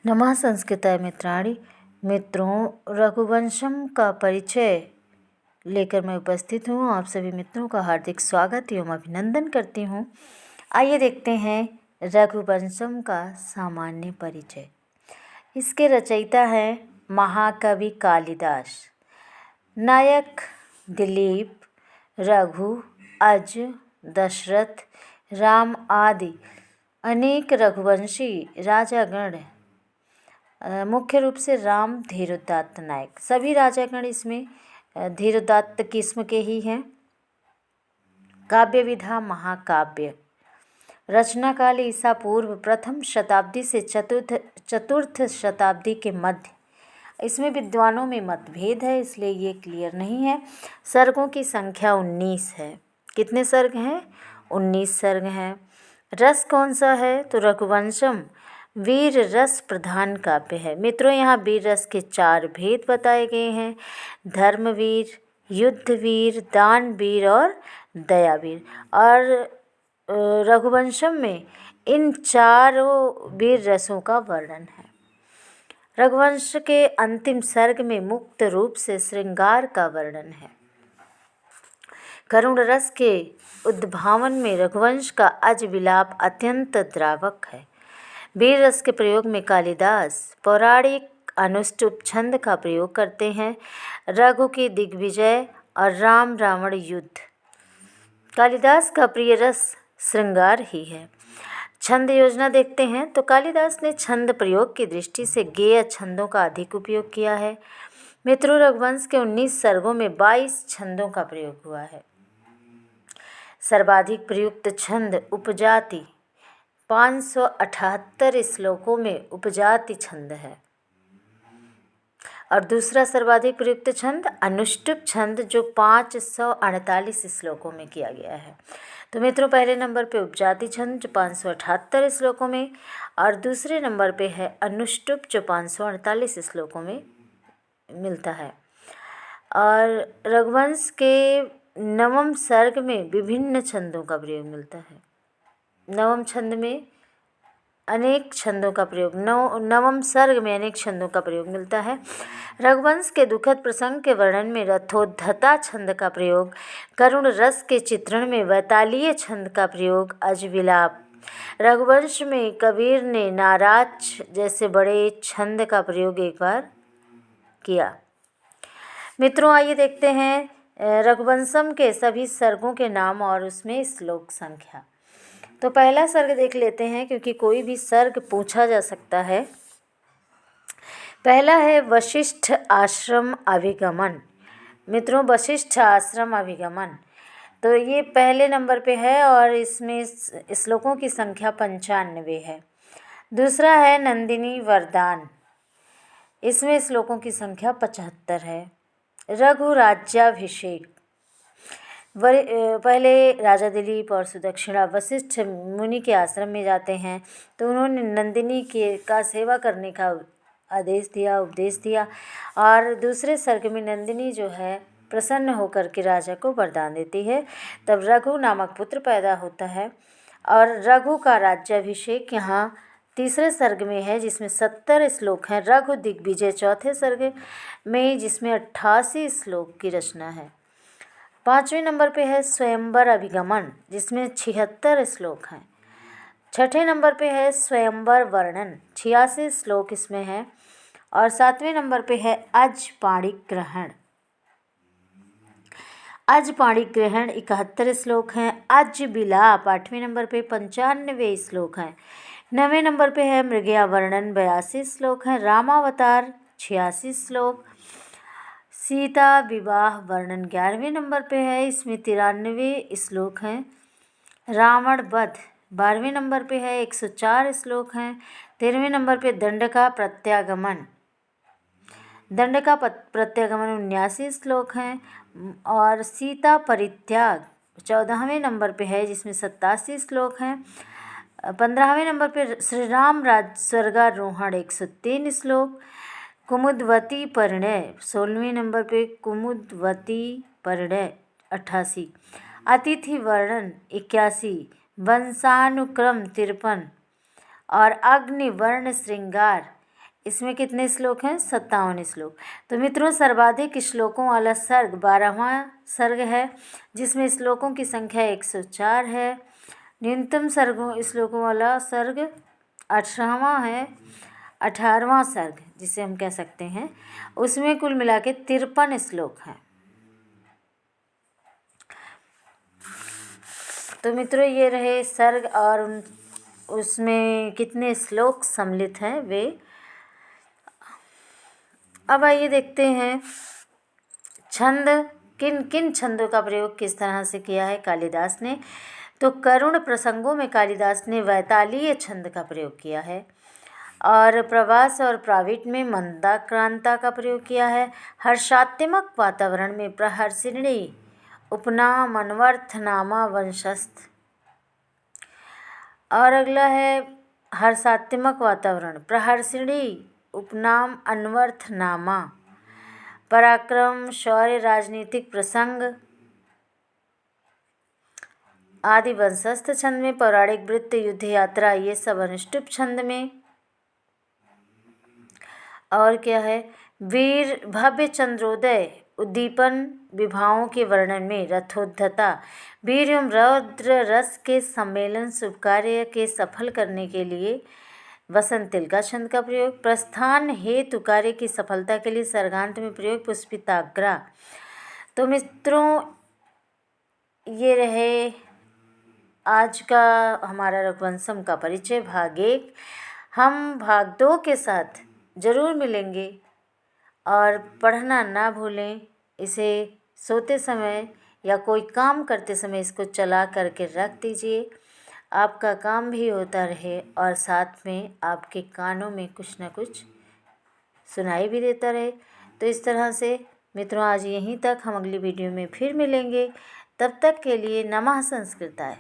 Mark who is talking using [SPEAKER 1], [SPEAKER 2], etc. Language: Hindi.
[SPEAKER 1] नमः संस्कृताय मित्राणि। मित्रों, रघुवंशम का परिचय लेकर मैं उपस्थित हूँ। आप सभी मित्रों का हार्दिक स्वागत एवं अभिनंदन करती हूँ। आइए देखते हैं रघुवंशम का सामान्य परिचय। इसके रचयिता हैं महाकवि कालिदास। नायक दिलीप, रघु, अज, दशरथ, राम आदि अनेक रघुवंशी राजागण, मुख्य रूप से राम धीरोदात्त नायक, सभी राजागण इसमें धीरोदात्त किस्म के ही हैं। काव्य विधा महाकाव्य। रचना काल ईसा पूर्व प्रथम शताब्दी से चतुर्थ शताब्दी के मध्य। इसमें विद्वानों में मतभेद है, इसलिए ये क्लियर नहीं है। सर्गों की संख्या 19 है। कितने सर्ग हैं? 19 सर्ग हैं। रस कौन सा है? तो रघुवंशम वीर रस प्रधान काव्य है। मित्रों, यहाँ वीर रस के 4 भेद बताए गए हैं: धर्मवीर, युद्धवीर, दानवीर और दयावीर। और रघुवंशम में इन चारों वीर रसों का वर्णन है। रघुवंश के अंतिम सर्ग में मुक्त रूप से श्रृंगार का वर्णन है। करुण रस के उद्भावन में रघुवंश का अज विलाप अत्यंत द्रावक है। वीर रस के प्रयोग में कालिदास पौराणिक अनुष्टुप छंद का प्रयोग करते हैं। रघु की दिग्विजय और राम रावण युद्ध। कालिदास का प्रिय रस श्रृंगार ही है। छंद योजना देखते हैं तो कालिदास ने छंद प्रयोग की दृष्टि से गेय छंदों का अधिक उपयोग किया है। मित्रों, रघुवंश के 19 सर्गों में 22 छंदों का प्रयोग हुआ है। सर्वाधिक प्रयुक्त छंद उपजाति 578 श्लोकों में उपजाति छंद है। और दूसरा सर्वाधिक प्रयुक्त छंद अनुष्टुप छंद, जो 548 श्लोकों में किया गया है। तो मित्रों, पहले नंबर पे उपजाति छंद जो 578 श्लोकों में, और दूसरे नंबर पे है अनुष्टुप जो 548 श्लोकों में मिलता है। और रघुवंश के नवम सर्ग में विभिन्न छंदों का प्रयोग मिलता है। नवम छंद में अनेक छंदों का प्रयोग, नवम सर्ग में अनेक छंदों का प्रयोग मिलता है। रघुवंश के दुखद प्रसंग के वर्णन में रथोद्धता छंद का प्रयोग, करुण रस के चित्रण में वैतालीय छंद का प्रयोग, अजविलाप। रघुवंश में कबीर ने नाराज जैसे बड़े छंद का प्रयोग एक बार किया। मित्रों, आइए देखते हैं रघुवंशम के सभी सर्गों के नाम और उसमें श्लोक संख्या। तो पहला सर्ग देख लेते हैं, क्योंकि कोई भी सर्ग पूछा जा सकता है। पहला है वशिष्ठ आश्रम अभिगमन। मित्रों, वशिष्ठ आश्रम अभिगमन, तो ये पहले नंबर पे है और इसमें श्लोकों की संख्या 95 है। दूसरा है नंदिनी वरदान, इसमें श्लोकों की संख्या 75 है। रघु राज्याभिषेक, पहले राजा दिलीप और सुदक्षिणा वशिष्ठ मुनि के आश्रम में जाते हैं, तो उन्होंने नंदिनी का सेवा करने का आदेश दिया, उपदेश दिया। और दूसरे सर्ग में नंदिनी जो है प्रसन्न होकर के राजा को वरदान देती है। तब रघु नामक पुत्र पैदा होता है। और रघु का राज्याभिषेक यहाँ तीसरे सर्ग में है, जिसमें 70 श्लोक हैं। रघु दिग्विजय चौथे सर्ग में, जिसमें 88 श्लोक की रचना है। 5वें नंबर पे है स्वयंवर अभिगमन, जिसमें 76 श्लोक हैं। 6ठे नंबर पे है स्वयंवर वर्णन, 86 श्लोक इसमें हैं। और 7वें नंबर पे है अज पाणिक ग्रहण। अज पाणिक ग्रहण 71 श्लोक हैं। अज विलाप 8वें नंबर पे 95 श्लोक हैं। 9वें नंबर पे है मृगया वर्णन, 82 श्लोक हैं। रामावतार 86 श्लोक। सीता विवाह वर्णन 11वें नंबर पे है, इसमें 93 श्लोक हैं। रावण वध 12वें नंबर पे है, 104 श्लोक हैं। 13वें नंबर पे दंड का प्रत्यागमन, 79 श्लोक हैं। और सीता परित्याग 14वें नंबर पे है, जिसमें 87 श्लोक हैं। 15वें नंबर पे श्री राम राज स्वर्गारोहण 103 श्लोक। कुमुदवती परिणय 16वें नंबर पे, कुमुदवती परिणय 88। अतिथि वर्णन 81। वंशानुक्रम 53। और अग्निवर्ण श्रृंगार इसमें कितने श्लोक हैं? 57 श्लोक। तो मित्रों सर्वाधिक श्लोकों वाला सर्ग 12वां सर्ग है, जिसमें श्लोकों की संख्या 104 है। न्यूनतम श्लोकों वाला सर्ग 18वां है, 18वां सर्ग जिसे हम कह सकते हैं। उसमें कुल मिला के 53 श्लोक हैं। तो मित्रों ये रहे सर्ग और उसमें कितने श्लोक सम्मिलित हैं वे। अब आइए देखते हैं छंद, किन किन छंदों का प्रयोग किस तरह से किया है कालिदास ने। तो करुण प्रसंगों में कालिदास ने वैतालीय छंद का प्रयोग किया है, और प्रवास और प्राविट में मंदाक्रांता का प्रयोग किया है। हर्षात्मक वातावरण में प्रहर्षिणी, उपनाम, अन्वर्थनामा, वंशस्थ। और अगला है हर्षात्मक वातावरण, प्रहर्षिणी, उपनाम, अन्वर्थनामा, पराक्रम, शौर्य, राजनीतिक प्रसंग आदि वंशस्थ छंद में। पौराणिक वृत्त, युद्ध यात्रा, ये सब अनुष्टुप छंद में। और क्या है? वीर, भव्य चंद्रोदय, उद्दीपन, विभाओं के वर्णन में रथोद्धता, वीर एवं रौद्र रस के सम्मेलन, शुभ कार्य के सफल करने के लिए वसंत तिलका छंद का प्रयोग। प्रस्थान हेतु कार्य की सफलता के लिए सर्गांत में प्रयोग पुष्पिताग्रा। तो मित्रों ये रहे आज का हमारा रघुवंशम का परिचय भाग 1। हम भाग 2 के साथ ज़रूर मिलेंगे, और पढ़ना ना भूलें। इसे सोते समय या कोई काम करते समय इसको चला करके रख दीजिए, आपका काम भी होता रहे और साथ में आपके कानों में कुछ न कुछ सुनाई भी देता रहे। तो इस तरह से मित्रों आज यहीं तक, हम अगली वीडियो में फिर मिलेंगे। तब तक के लिए नमः संस्कृताय।